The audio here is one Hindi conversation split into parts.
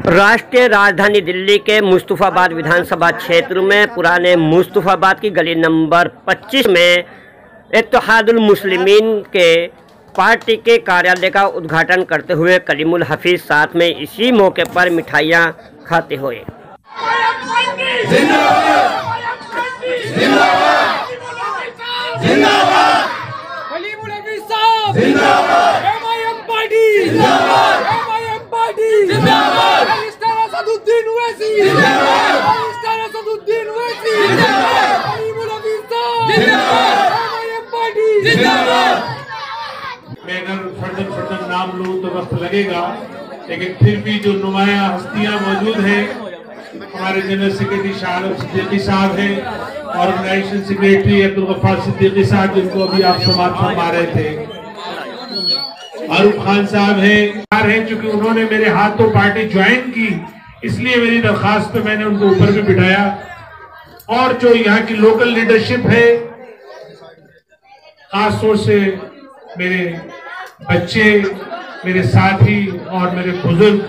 राष्ट्रीय राजधानी दिल्ली के मुस्तफाबाद विधानसभा क्षेत्र में पुराने मुस्तफाबाद की गली नंबर 25 में इत्तेहादुल मुस्लिमीन के पार्टी के कार्यालय का उद्घाटन करते हुए कलीमुल हफीज साथ में इसी मौके पर मिठाइयां खाते हुए मैं अगर फर्दन नाम लूँ तो वक्त लगेगा, लेकिन फिर भी जो नुमाया हस्तियां मौजूद हैं, हमारे जनरल सेक्रेटरी शाह आलम सिद्दीकी साहब हैं, ऑर्गेनाइजेशन सेक्रेटरी अब्दुल गफ्फार सिद्दीकी साहब जिनको अभी आप समाप्त फरमा रहे थे, आरूफ खान साहब हैं, चूंकि उन्होंने मेरे हाथों पार्टी ज्वाइन की इसलिए मेरी दरखास्त पे मैंने उनको ऊपर भी बिठाया, और जो यहाँ की लोकल लीडरशिप है, खासतौर से मेरे बच्चे, मेरे साथी और मेरे बुजुर्ग,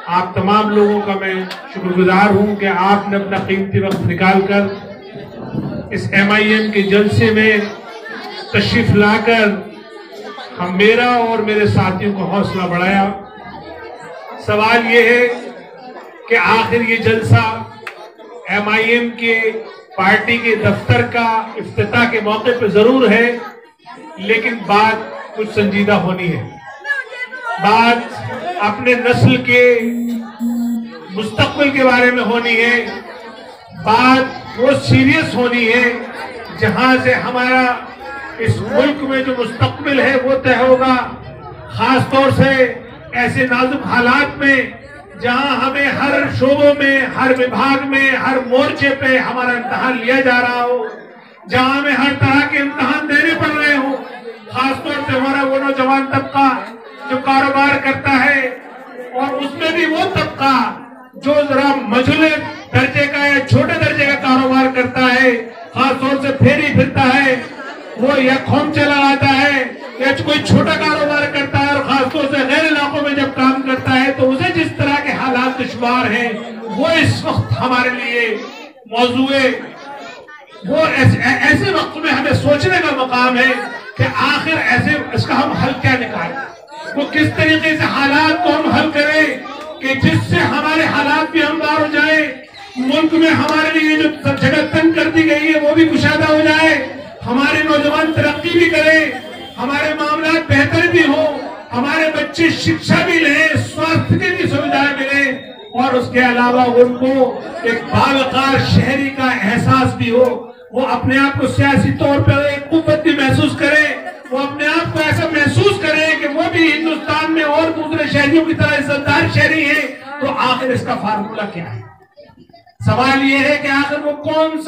आप तमाम लोगों का मैं शुक्रगुजार हूं कि आपने अपना कीमती वक्त निकालकर इस MIM के जलसे में तशरीफ लाकर हम मेरा और मेरे साथियों को हौसला बढ़ाया। सवाल ये है कि आखिर ये जलसा MIM के पार्टी के दफ्तर का इफ्तिताह के मौके पर जरूर है, लेकिन बात कुछ संजीदा होनी है। बात अपने नस्ल के मुस्तकबिल के बारे में होनी है। बात वो सीरियस होनी है जहां से हमारा इस मुल्क में जो मुस्तकबिल है वो तय होगा। खास तौर से ऐसे नाजुक हालात में जहां हमें हर शोबों में, हर विभाग में, हर मोर्चे पे हमारा इम्तिहान लिया जा रहा हो, जहां हमें हर तरह के इम्तिहान देने पड़ रहे हो। खासतौर से हमारा वो नौजवान तबका जो कारोबार करता है, और उसमें भी वो तबका जो जरा मझले दर्जे का या छोटे दर्जे का कारोबार करता है, खासतौर से फेरी फिरता है, वो या खोम चला आता है या कोई छोटा कारोबार करता है, और खासतौर से गैर इलाकों में जब काम करता है तो उसे जिस तरह के हालात दुश्वार हैं वो इस वक्त हमारे लिए मौजू है। वो ऐसे वक्त में हमें सोचने का मकाम है कि आखिर ऐसे इसका हम हल क्या निकालें, वो किस तरीके से हालात को हम हल करें कि जिससे हमारे हालात भी हमवार हो जाए, मुल्क में हमारे लिए जो जगह तंग कर दी गई है वो भी कुशादा हो जाए, हमारे नौजवान तरक्की भी करें, हमारे मामला बेहतर भी हो, हमारे बच्चे शिक्षा भी लें, स्वास्थ्य की भी सुविधाएं मिले, और उसके अलावा उनको एक बावकार शहरी का एहसास भी हो, वो अपने आप को सियासी तौर पर एक कुव्वत भी महसूस करे, वो अपने आप को ऐसा महसूस करे कि वो भी हिंदुस्तान में और दूसरे शहरियों की तरह इज्जतदार शहरी है। तो आखिर इसका फार्मूला क्या है? सवाल ये है कि आखिर वो कौन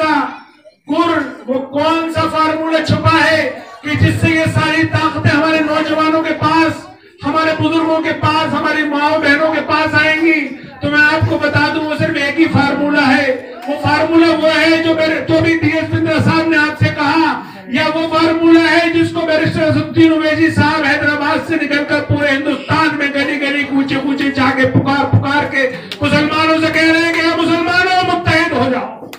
सा फार्मूला छुपा है कि जिससे ये सारी ताकतें हमारे नौजवानों के पास, हमारे बुजुर्गों के पास, हमारी माओ बहनों के पास आएंगी। तो मैं आपको बता दूं वो सिर्फ एक ही फार्मूला है। वो फार्मूला वो है जो भी DS बिंद्रा साहब ने आपसे कहा, या वो फार्मूला है जिसको बैरिस्टर असदुद्दीन ओवैसी साहब हैदराबाद से निकलकर पूरे हिंदुस्तान में गली गली कूचे कूचे जाके पुकार के मुसलमानों से कह रहे हैं कि मुसलमानों मुत्तहिद हो जाओ,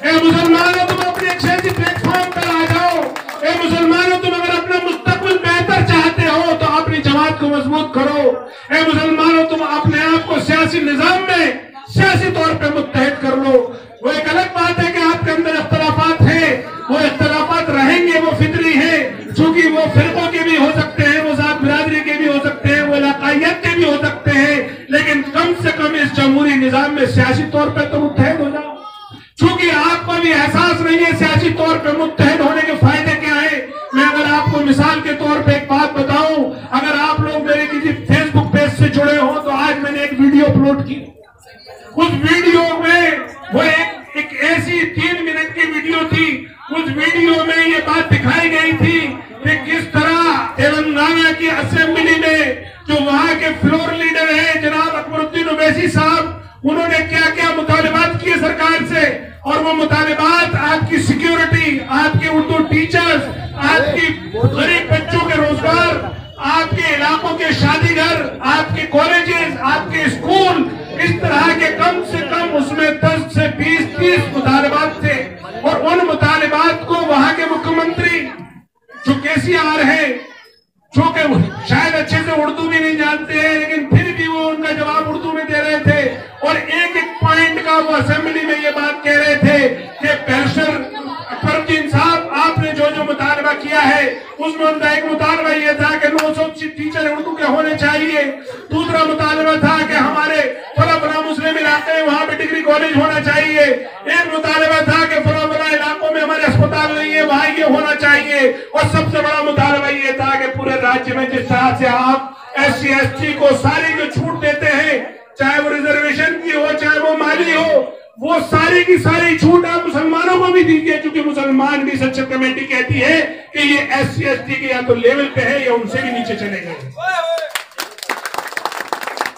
ए मुसलमानों तुम अपने एक सियासी प्लेटफॉर्म पर आ जाओ, ए मुसलमानों तुम अगर अपना मुस्तकबिल बेहतर चाहते हो तो अपनी जमात को मजबूत करो, ए मुसलमानों तुम अपने आप को सियासी निजाम में सियासी तौर पे मुत्तहिद कर लो। वो एक अलग बात है कि आपके अंदर इख्तलाफात है, वो इख्तलाफात रहेंगे, वो फितरी है, चूंकि वो फिरकों के भी हो सकते हैं, वो जात बिरादरी के भी हो सकते हैं, वो इलाकाइयत के भी हो सकते हैं, लेकिन कम से कम इस जमहूरी निजाम में सियासी तौर पर तो मुत्तहिद हो जाओ। चूंकि आपको भी एहसास नहीं है सियासी तौर पर मुत्तहिद होने के फायदे क्या है। मैं अगर आपको मिसाल के तौर पर एक बात बताऊं, अगर आप लोग मेरे किसी फेसबुक पेज से जुड़े हो तो आज मैंने एक वीडियो अपलोड की। उस वीडियो में वो एक ऐसी 3 मिनट की वीडियो थी, उस वीडियो में ये बात दिखाई गई थी कि किस तरह तेलंगाना की असेंबली में जो वहां के फ्लोर लीडर है जनाब अकबरुद्दीन ओवैसी साहब, उन्होंने क्या क्या मुतालिबात किए सरकार से, और वो मुतालिबात आपकी सिक्योरिटी, आपके उर्दू टीचर्स, आपकी गरीब बच्चों के रोजगार, आपके इलाकों के शादीगर, आपके कॉलेजेस, आपके स्कूल, इस तरह के कम से कम उसमें 10 से 20-30 मुतालबात थे और उन मुतालबात को वहां के मुख्यमंत्री जो केसीआर है, जो कि शायद अच्छे से उर्दू भी नहीं जानते हैं, लेकिन फिर भी वो उनका जवाब उर्दू में दे रहे थे और एक एक पॉइंट का वो असेंबली में ये बात कह रहे थे कि बैरिस्टर अकबरुद्दीन साहब, आपने जो जो मुतालबा किया है उसमें उनका एक मुतालबा ये था कि 900 टीचर उर्दू के होने चाहिए। दूसरा मुतालबा था कि हमारे फला मुस्लिम इलाके में वहां पे डिग्री कॉलेज होना चाहिए। एक मुतालबा था कि फला इलाकों में हमारे अस्पताल नहीं है, वहां ये होना चाहिए। और सबसे बड़ा मुतालबा ये था कि पूरे राज्य में जिस तरह से आप SC/ST को सारी जो छूट देते हैं, चाहे वो रिजर्वेशन की हो चाहे वो माली हो, वो सारी की सारी छूट आप मुसलमानों को भी दीजिए, क्योंकि मुसलमान भी संसद कमेटी कहती है कि ये SC/ST के या तो लेवल पे है या उनसे भी नीचे चले गए।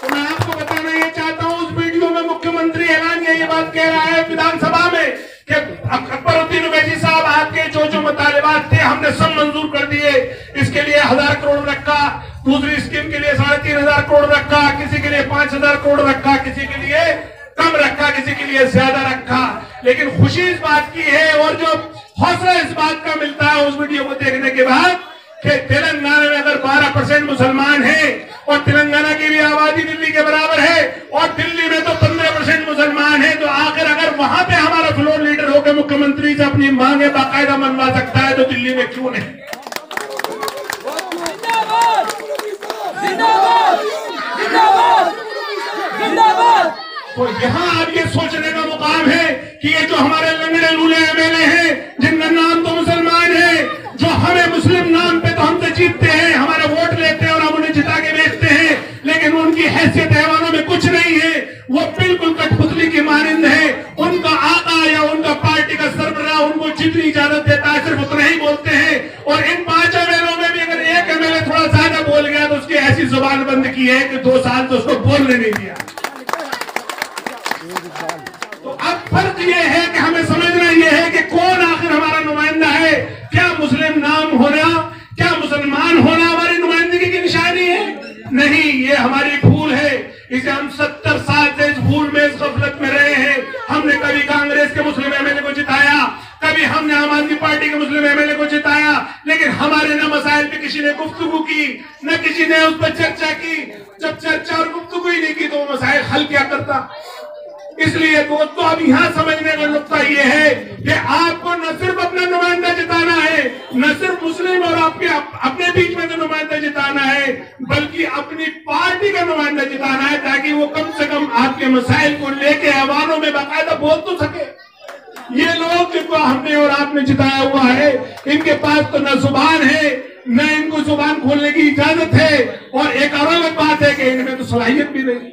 तो मैं आपको बताना ये चाहता हूं, उस वीडियो में मुख्यमंत्री ऐलान ये बात कह रहा है विधानसभा में कि अकबरुद्दीन ओवैसी साहब, आपके जो जो मुतालिबात थे हमने सब मंजूर कर दिए। इसके लिए 1000 करोड़ रखा, दूसरी स्कीम के लिए 3500 करोड़ रखा, किसी के लिए 5000 करोड़ रखा, किसी के लिए कम रखा, किसी के लिए ज्यादा रखा। लेकिन खुशी इस बात की है और जो हौसला इस बात का मिलता है उस वीडियो को देखने के बाद कि तेलंगाना में अगर 12% मुसलमान हैं और तेलंगाना की भी आबादी दिल्ली के बराबर है और दिल्ली में तो 15% मुसलमान है, तो आखिर अगर वहां पे हमारा फ्लोर लीडर होकर मुख्यमंत्री से अपनी मांगे बाकायदा मनवा सकता है तो दिल्ली में क्यों नहीं। तो यहाँ अब ये सोचने का मुकाम है कि ये जो हमारे लंगड़े लूले MLA हैं, जिनका नाम तो मुसलमान है, जो हमें मुस्लिम नाम पे तो हमसे जीतते हैं, हमारे वोट लेते हैं और हम उन्हें जिता के बेचते हैं, लेकिन उनकी हैसियत हैवानों में कुछ नहीं है। वो बिल्कुल कठपुतली की मानिंद है। उनका आका या उनका पार्टी का सरबराह उनको जितनी इजाजत देता है सिर्फ उतना ही बोलते हैं। और इन 5 MLA में भी अगर एक MLA थोड़ा ज्यादा बोल गया तो उसकी ऐसी जुबान बंद की है कि 2 साल तो उसको बोलने नहीं दिया। तो अब फर्क ये है कि हमें समझना ये है कि कौन आखिर हमारा नुमाइंदा है। क्या मुस्लिम नाम होना, क्या मुसलमान होना हमारी नुमाइंदगी की निशानी है? नहीं, ये हमारी भूल है। इसे हम 70 साल से इस भूल में, इस गफलत में रहे हैं। हमने कभी कांग्रेस के मुस्लिम MLA को जिताया, कभी हमने आम आदमी पार्टी के मुस्लिम MLA को जिताया, लेकिन हमारे न मसाइल पे किसी ने गुफ्तगू की, न किसी ने उस पर चर्चा की। जब चर्चा और गुफ्तगू ही नहीं की तो वो मसाइल हल क्या करता। इसलिए दोस्तों अब यहाँ समझने का नुक्ता ये है कि आपको न सिर्फ अपना नुमाइंदा जिताना है, न सिर्फ मुस्लिम और आपके अपने बीच में जो नुमाइंदा जिताना है, बल्कि अपनी पार्टी का नुमाइंदा जिताना है, ताकि वो कम से कम आपके मसाइल को लेके ऐवानों में बाकायदा बोल तो सके। ये लोग जिनको हमने और आपने जिताया हुआ है, इनके पास तो न जुबान है, न इनको जुबान खोलने की इजाजत है, और एक और अलग बात है कि इनमें तो सलाहियत भी नहीं।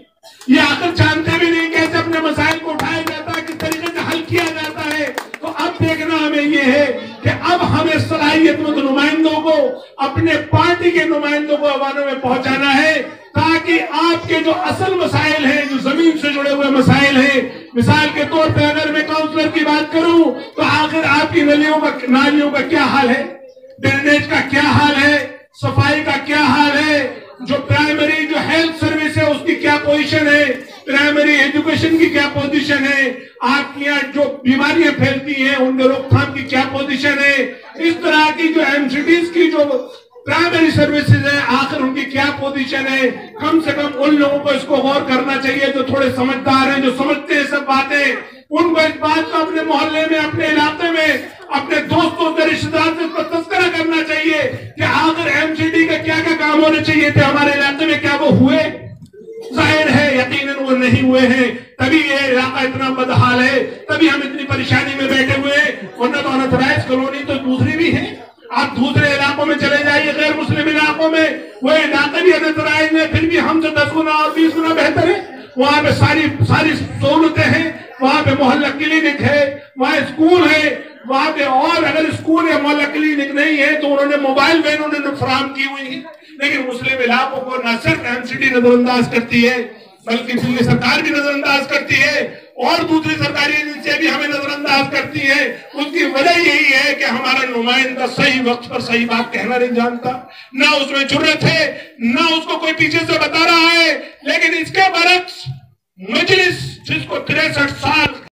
ये आखिर जानते भी नहीं कैसे अपने मसाइल को उठाया जाता है, किस तरीके से हल किया जाता है। तो अब देखना हमें ये है कि अब हमें सलाहियतमंद नुमाइंदों को, अपने पार्टी के नुमाइंदों को अवानों में पहुंचाना है, ताकि आपके जो असल मसाइल हैं, जो जमीन से जुड़े हुए मसाइल हैं, मिसाल के तौर पर अगर मैं काउंसलर की बात करूं तो आखिर आपकी नालियों का क्या हाल है, ड्रेनेज का क्या हाल है, सफाई का क्या हाल है, जो प्राइमरी जो हेल्थ सर्विस है उसकी क्या पोजीशन है, प्राइमरी एजुकेशन की क्या पोजीशन है, आपके यहाँ जो बीमारियां फैलती हैं उनके रोकथाम की क्या पोजीशन है, इस तरह की जो MCDs की जो प्राइमरी सर्विसेज है आखिर उनकी क्या पोजीशन है। कम से कम उन लोगों को इसको गौर करना चाहिए जो थोड़े समझदार हैं, जो समझते हैं सब बातें। उनको इस बात को अपने मोहल्ले में, अपने इलाके में, अपने दोस्तों से, रिश्तेदार से तस्करा करना चाहिए कि आखिर MCD का क्या क्या काम होने चाहिए थे हमारे इलाके में, क्या वो हुए? जाहिर है यकीनन वो नहीं हुए हैं, तभी ये इलाका इतना बदहाल है, तभी हम इतनी परेशानी में बैठे हुए हैं। वरना तो अनथराइज्ड कॉलोनी तो दूसरी भी है। आप दूसरे इलाकों में चले जाइए, गैर मुस्लिम इलाकों में, वो इलाके भी अनथराइज्ड है, फिर भी हमसे 10 गुना और 20 गुना बेहतर है। वहां पे सारी सहूलतें हैं, वहां पे मोहल्ला क्लिनिक है, वहां स्कूल है, वहां पे, और अगर स्कूल या मोहल्ला क्लिनिक नहीं है तो उन्होंने मोबाइल वैन उन्होंने फराहम की हुई है। लेकिन मुस्लिम इलाकों को न सिर्फ MCD नजरअंदाज करती है, बल्कि दिल्ली सरकार भी नजरअंदाज करती है और दूसरी सरकारी एजेंसियां भी हमें नजरअंदाज करती है। उसकी वजह यही है कि हमारा नुमाइंदा सही वक्त पर सही बात कहना नहीं जानता, ना उसमें जुर्रत है, ना उसको कोई पीछे से बता रहा है। लेकिन इसके बरक्स मजलिस जिसको 63